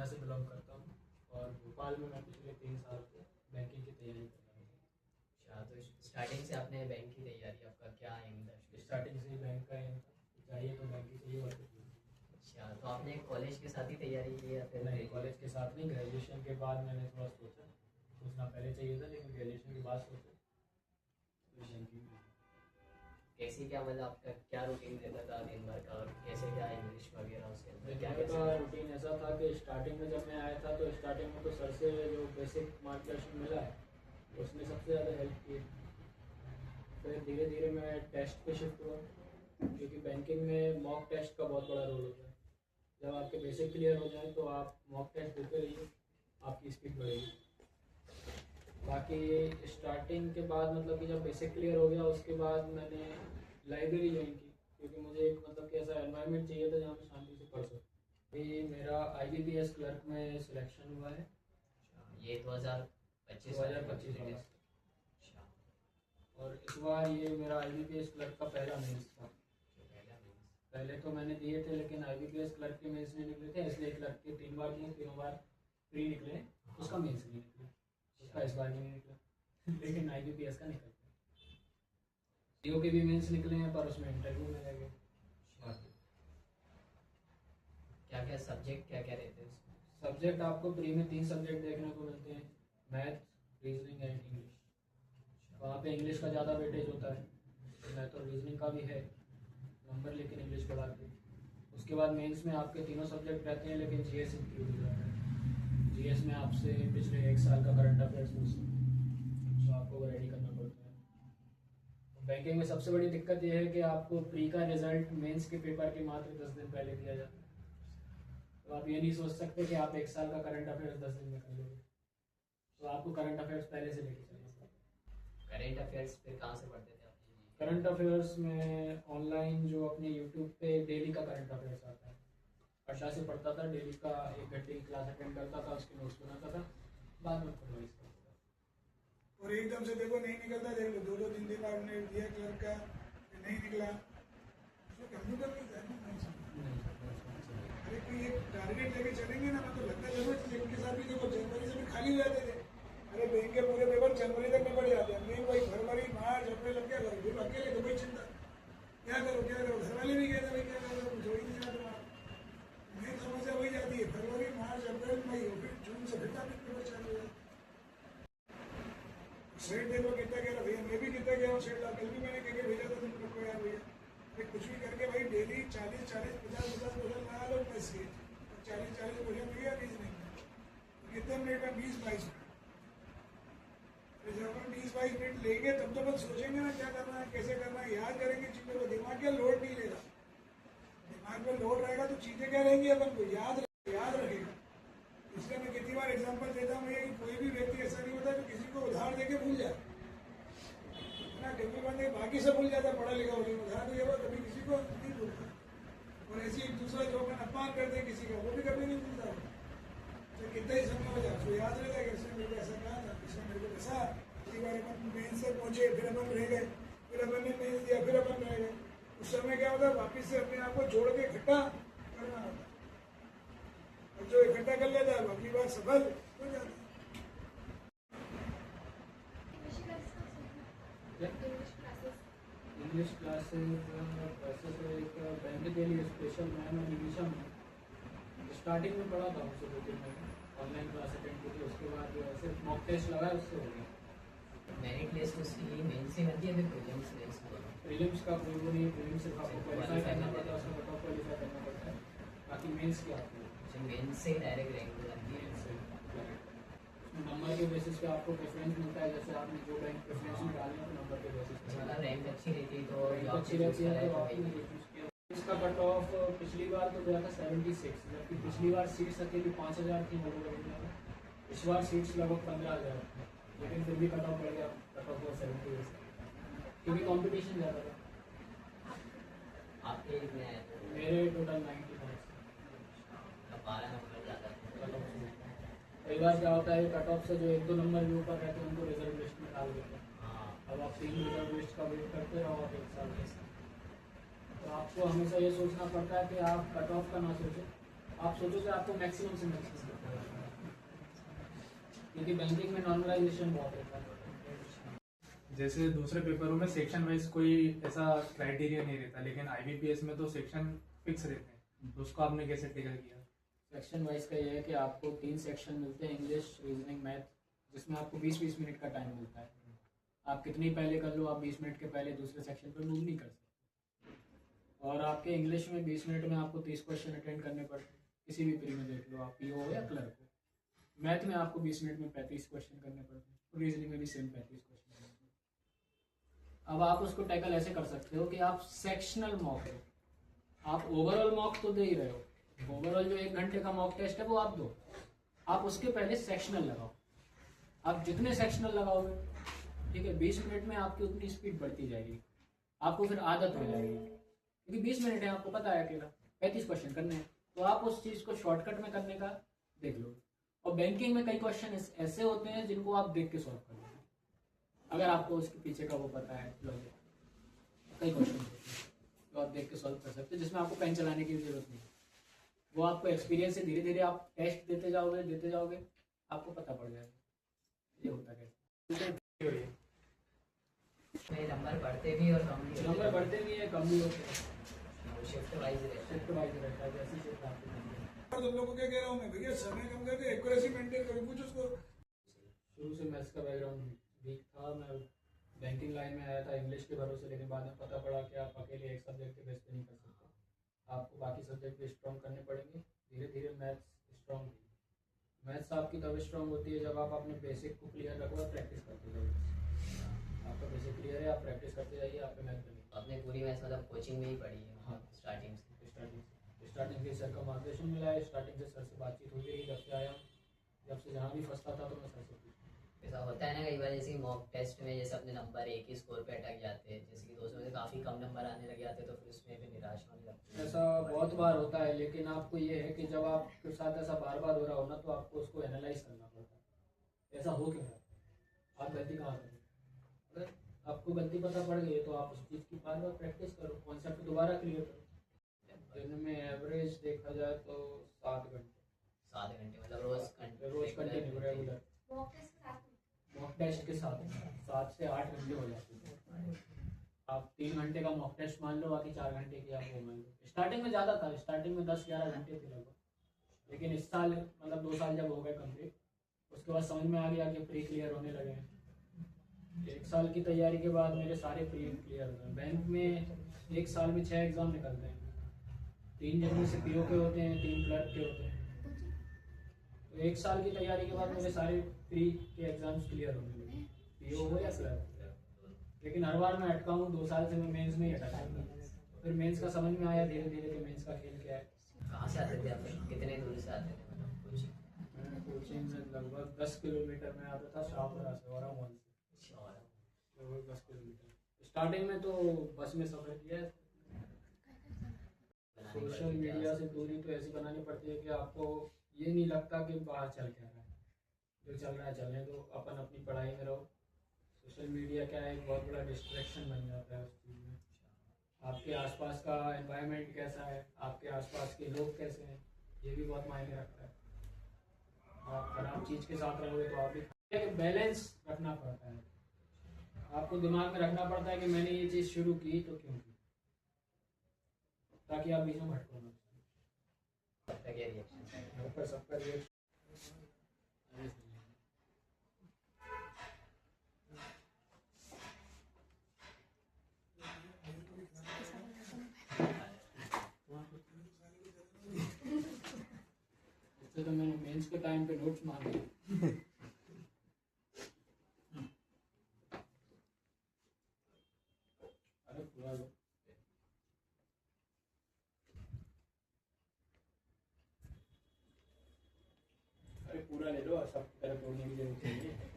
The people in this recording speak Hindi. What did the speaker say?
पटना से बिलोंग करता हूँ और भोपाल में मैं पिछले 3 साल से बैंकिंग की तैयारी कर रहा हूँ। अच्छा, तो स्टार्टिंग से आपने बैंक की तैयारी, आपका क्या एम था? स्टार्टिंग से ही बैंक का एम था, चाहिए तो बैंक की चाहिए और कुछ नहीं। अच्छा, तो आपने कॉलेज के साथ ही तैयारी की या फिर? नहीं, कॉलेज के साथ नहीं, ग्रेजुएशन के बाद मैंने थोड़ा सोचना पहले चाहिए था, लेकिन ग्रेजुएशन के बाद सोचा तो बैंकिंग में। कैसी क्या मतलब आपका क्या रूटीन रहता था दिन भर का, और कैसे क्या इंग्लिश वगैरह उसके अंदर क्या मेरा क्या? रूटीन ऐसा था कि स्टार्टिंग में जब मैं आया था तो स्टार्टिंग में तो सर से जो बेसिक मार्गदर्शन मिला है उसने सबसे ज़्यादा हेल्प की। फिर धीरे धीरे मैं टेस्ट पे शिफ्ट हुआ, क्योंकि बैंकिंग में मॉक टेस्ट का बहुत बड़ा रोल होता है। जब आपके बेसिक क्लियर हो जाए तो आप मॉक टेस्ट देते रहिए, आपकी स्पीड बढ़ेगी। बाकी स्टार्टिंग के बाद मतलब कि जब बेसिक क्लियर हो गया उसके बाद मैंने लाइब्रेरी ज्वाइन की, क्योंकि मुझे एक मतलब कि ऐसा एनवायरनमेंट चाहिए था जहाँ मैं शांति से पढ़ सकूँ। ये मेरा IBPS क्लर्क में सिलेक्शन हुआ है। ये 2025 वाला। अच्छा, और इस बार ये मेरा IBPS क्लर्क का पहला मेंस था। पहले तो मैंने दिए थे लेकिन IBPS क्लर्क के मेंस नहीं निकले थे, इसलिए क्लर्क के 3 बार दिए, 3 बार प्री निकले, उसका मेंस नहीं निकला, उसका इस बार नहीं निकला लेकिन IBPS का निकल गया। CO के भी मेंस निकले हैं पर उसमें इंटरव्यू में रह गए। क्या क्या सब्जेक्ट क्या क्या रहते हैं उसमें? सब्जेक्ट आपको प्री में 3 सब्जेक्ट देखने को मिलते हैं, मैथ, रीजनिंग एंड इंग्लिश। वहाँ पे इंग्लिश का ज़्यादा वेटेज होता है, मैथ और रीजनिंग का भी है नंबर, लेकिन इंग्लिश बढ़ा के। उसके बाद मेंस में आपके तीनों सब्जेक्ट रहते हैं, लेकिन GS इंक्लूड हो जाता है। GS में आपसे पिछले 1 साल का करंट अफेयर्स पूछते हैं, तो आपको वो रेडी करना पड़ता है। बैंकिंग में सबसे बड़ी दिक्कत यह है कि आपको प्री का रिजल्ट मेंस के पेपर के मात्र 10 दिन पहले दिया जाता है। तो आप ये नहीं सोच सकते कि आप 1 साल का करंट अफेयर्स 10 दिन में कर लोगे, तो आपको करंट अफेयर्स पहले से लेके चलना पड़ता है। करंट अफेयर्स फिर कहाँ से पढ़ते थे आप? करंट अफेयर्स में ऑनलाइन जो अपने यूट्यूब पे डेली का करंट अफेयर्स आता है, पटना से पढ़ता था, डेली का 1 घंटे की क्लास अटेंड करता था, उसके नोट्स बनाता था, बाद में रिवाइज करता था। और एकदम से देखो नहीं निकलता, देख लो 2-2 3 आपने दिया क्लर्क का, नहीं निकला, उसमें कंप्यूटर में ध्यान नहीं समझ। अरे कोई एक टारगेट लेके चलेंगे ना, मतलब लगता जरूर चाहिए। उनके साथ भी देखो जनवरी से भी खाली हो जाते थे। अरे बैंक के पूरे पेपर जनवरी तक निपट जाते हैं, नहीं भाई फरवरी मार्च अप्रैल लग गया, फिर अकेले तो कोई चिंता, क्या करो घर वाले भी कहते भाई क्या करो, कुछ हो ही नहीं जाता। मेन समस्या वही जाती है, फरवरी मार्च अप्रैल मई, फिर जून से फिर टॉपिक पेपर चालू है। सेट देखो कितना गया भैया, मैं भी कितना गया हूँ सेट, कल भी मैंने कह के भेजा था तुम लोग को यार भैया, कुछ भी करके भाई डेली 40-40 50-50 क्वेश्चन बना लो, मैं सेट 40-40 क्वेश्चन भैया रीजनिंग में कितने मिनट में 20-22 मिनट। जब अपन 20-22 मिनट लेंगे तब तो अपन सोचेंगे ना क्या करना है, कैसे करना है, याद करेंगे चीज़ों को। दिमाग क्या लोड नहीं लेगा, दिमाग में लोड रहेगा तो चीज़ें क्या रहेंगी अपन को याद रखेगा। इसलिए मैं कितनी बार एग्जाम्पल देता हूँ कि कोई भी व्यक्ति ऐसा नहीं होता कि किसी को उधार देके भूल जाए ना, कभी बंदे बाकी से भूल जाता पढ़ा लिखा होने उधार दिया हुआ कभी किसी को नहीं भूलता। और ऐसे एक दूसरा जो अपन अपमान करते हैं किसी का, वो भी कभी नहीं भूलता। तो कितना ही समय हो जाए उसको याद रहता है कि इसने मेरे को ऐसा कहा था, इसने मेरे को ऐसा। कई बार अपन मेन से पहुंचे, फिर अपन रह गए, फिर अपन ने मेन दिया, फिर अपन रह गए। उस समय क्या होता है, वापिस से अपने आप को जोड़ के इकट्ठा करना होता है, और जो इकट्ठा कर लेता है अगली बार सफल हो जाता है। इंग्लिश क्लासेस वैसे तो एक बैंक के लिए स्पेशल मैम और निविशा में स्टार्टिंग में पढ़ा था, उससे 2-3 महीने ऑनलाइन क्लास अटेंड की थी, उसके बाद सिर्फ मॉक टेस्ट लगा है, उससे हो गया। मेरिट लिस्ट उसकी मेन से बनती है, फिर प्रीलिम्स मेंस में? प्रीलिम्स का कोई वो नहीं, प्रीलिम्स सिर्फ आपको क्वालिफाई करना पड़ता है, उसमें कट ऑफ क्वालिफाई करना पड़ता है, बाकी मेंस की आपको मेंस से डायरेक्ट रैंक हो जाती है। नंबर के बेसिस पे आपको प्रेफरेंस मिलता है, जैसे आपने जो बैंक प्रेफरेंस में डाली है तो नंबर के बेसिस पे मतलब रैंक अच्छी रहती है तो रैंक अच्छी रहती है तो आपने ये चूज़ किया। इसका कट ऑफ पिछली बार तो गया था 76, जबकि पिछली बार सीट्स अकेली 5000 थी लगभग इंडिया में, इस बार सीट्स लगभग 15000, लेकिन फिर भी कट ऑफ बढ़ गया, कट ऑफ हुआ 78 क्योंकि कॉम्पिटिशन ज़्यादा था। आपके कितने आए थे? मेरे टोटल 95 12 नंबर ज़्यादा कट ऑफ से। कई बार क्या होता है, कट ऑफ से जो 1-2 नंबर के ऊपर रहते हैं उनको रिजर्व लिस्ट में डाल देते हैं। हाँ, अब आप 3 रिजर्व लिस्ट का वेट करते रहो आप 1 साल के, तो आपको हमेशा ये सोचना पड़ता है कि आप कट ऑफ का ना सोचें, आप सोचो कि आपको मैक्सिमम से मैक्सिमम करना है, क्योंकि बैंकिंग में नॉर्मलाइजेशन बहुत होता है। जैसे दूसरे पेपरों में सेक्शन वाइज कोई ऐसा क्राइटेरिया नहीं रहता, लेकिन आईबीपीएस में तो सेक्शन फिक्स रहते हैं, तो उसको आपने कैसे टैकल किया? सेक्शन वाइज का ये है कि आपको 3 सेक्शन मिलते हैं, इंग्लिश, रीजनिंग, मैथ, जिसमें आपको 20-20 मिनट का टाइम मिलता है। आप कितनी पहले कर लो, आप 20 मिनट के पहले दूसरे सेक्शन पर मूव नहीं कर सकते। और आपके इंग्लिश में 20 मिनट में आपको 30 क्वेश्चन अटेंड करने पड़ते हैं, किसी भी प्री में देख लो, आप पीओ हो या क्लर्क हो। मैथ में आपको 20 मिनट में 35 क्वेश्चन करने पड़ते हैं, और रीजनिंग में भी सेम 35 क्वेश्चन करने पड़ते हैं। अब आप उसको टैकल ऐसे कर सकते हो कि आप सेक्शनल मॉक हो, आप ओवरऑल मॉक तो दे ही रहे हो, ओवरऑल जो 1 घंटे का मॉक टेस्ट है वो आप दो, आप उसके पहले सेक्शनल लगाओ। आप जितने सेक्शनल लगाओगे, ठीक है, 20 मिनट में आपकी उतनी स्पीड बढ़ती जाएगी, आपको फिर आदत हो जाएगी, क्योंकि 20 मिनट है, आपको पता है अकेला 35 क्वेश्चन करने हैं, तो आप उस चीज़ को शॉर्टकट में करने का देख लो। और बैंकिंग में कई क्वेश्चन ऐसे होते हैं जिनको आप देख के सॉल्व कर लो, अगर आपको उसके पीछे का वो पता है लॉजिक। कई क्वेश्चन होते हैं तो आप देख के सॉल्व कर सकते हैं, जिसमें आपको पेन चलाने की जरूरत नहीं, वो आपको एक्सपीरियंस से धीरे धीरे आप टेस्ट देते जाओगे आपको पता पड़ जाएगा ये होता कैसे। में नंबर बढ़ते भी और कम भी नंबर बढ़ते भी है, कम भी होते हैं, शिफ्ट वाइज रहता है। शिफ्ट वाइज रहता है, जैसी शिफ्ट आपको मिलती है। और तुम लोगों को क्या कह रहा हूँ मैं, भैया समय कम करके एक्यूरेसी मेंटेन करो, पूछ उसको। शुरू से मैथ्स का बैकग्राउंड वीक था, मैं बैंकिंग लाइन में आया था इंग्लिश के भरोसे, लेकिन बाद में पता पड़ा कि आप अकेले एक सब्जेक्ट के बेस पे नहीं कर सकते, आपको बाकी सब्जेक्ट भी स्ट्रॉन्ग करने पड़ेंगे। धीरे धीरे मैथ्स स्ट्रॉन्ग हुई। मैथ्स आपकी तब स्ट्रॉन्ग होती है जब आप अपने बेसिक को क्लियर रखो और प्रैक्टिस करते जाइए। आपका बेसिक क्लियर है, आप प्रैक्टिस करते जाइए, आपके मैथ बनेंगे। आपने पूरी मैथ्स मतलब कोचिंग में ही पढ़ी है? हाँ, स्टार्टिंग से। स्टार्टिंग से सर का मार्गदर्शन मिला है, स्टार्टिंग से सर से बातचीत हुई रही, जब से आया, जब से जहाँ भी फंसता था तो मैं सर से पूछता। ऐसा होता है ना कई बार, जैसे कि मॉक टेस्ट में जैसे अपने नंबर एक ही स्कोर पे अटक जाते हैं, जैसे कि दोस्तों से काफ़ी कम नंबर आने लग जाते हैं, तो फिर उसमें फिर निराश होने लगती है। ऐसा बहुत बार होता है, लेकिन आपको ये है कि जब आपके साथ ऐसा बार बार हो रहा हो ना, तो आपको उसको एनालाइज करना पड़ता है, ऐसा हो क्यों रहा है, आप गलती कहाँ कर रहे हो। अगर आपको गलती पता पड़ गई है तो आप उस चीज़ की बार बार प्रैक्टिस करो, कॉन्सेप्ट दोबारा क्लियर करो। दिन में एवरेज देखा जाए तो 7 घंटे। 7 घंटे मतलब रोज कंटिन्यू रेगुलर मॉक टेस्ट के साथ 7 से 8 घंटे हो जाते हैं। आप 3 घंटे का मॉक टेस्ट मान लो, बाकी 4 घंटे की आप वो मान लो। स्टार्टिंग में ज़्यादा था, स्टार्टिंग में 10-11 घंटे थे लगभग, लेकिन इस साल मतलब 2 साल जब हो गए कंप्लीट, उसके बाद समझ में आ गया कि प्री क्लियर होने लगे हैं। 1 साल की तैयारी के बाद मेरे सारे प्री क्लियर हो गए। बैंक में 1 साल में 6 एग्ज़ाम निकलते हैं, 3 जिनमें से पीओ के होते हैं, 3 क्लर्क के होते हैं। तो 1 साल की तैयारी के बाद मेरे सारे प्री के एग्जाम्स क्लियर होने लगे, पीओ हो या क्लर्क। लेकिन हर बार मैं अटका हूँ, 2 साल से मैं मेंस में ही अटका हूँ। फिर मेंस का समझ में आया धीरे धीरे कि मेंस का खेल क्या है। कहाँ से आते थे आप, कितने दूर से आते थे मतलब कोचिंग? मैं कोचिंग से लगभग 10 किलोमीटर में आता था, शाहपुरा से, औरा मॉल से लगभग 10 किलोमीटर। स्टार्टिंग में तो बस में सफ़र किया है। सोशल मीडिया से दूरी तो ऐसी बनानी पड़ती है कि आपको ये नहीं लगता कि बाहर चल क्या रहा है, जो चल रहा है चलने दो, अपन अपनी पढ़ाई में रहो। सोशल मीडिया क्या है, एक बहुत बड़ा डिस्ट्रैक्शन बन जाता है उस चीज़ में। आपके आसपास का एनवायरनमेंट कैसा है, आपके आसपास के लोग कैसे हैं, ये भी बहुत मायने रखता है। आप खराब चीज़ के साथ रहोगे तो आप भी बैलेंस रखना पड़ता है, आपको दिमाग में रखना पड़ता है कि मैंने ये चीज़ शुरू की तो क्यों की, ताकि आप बीच में भटको ना। सबका क्या रिएक्शन? सबका रिएक्शन इससे तो मैंने मेंस के टाइम पे नोट्स मांगे। अरे पूरा लो, अरे पूरा ले लो, सब तरह तोड़ने की जरूरत नहीं है।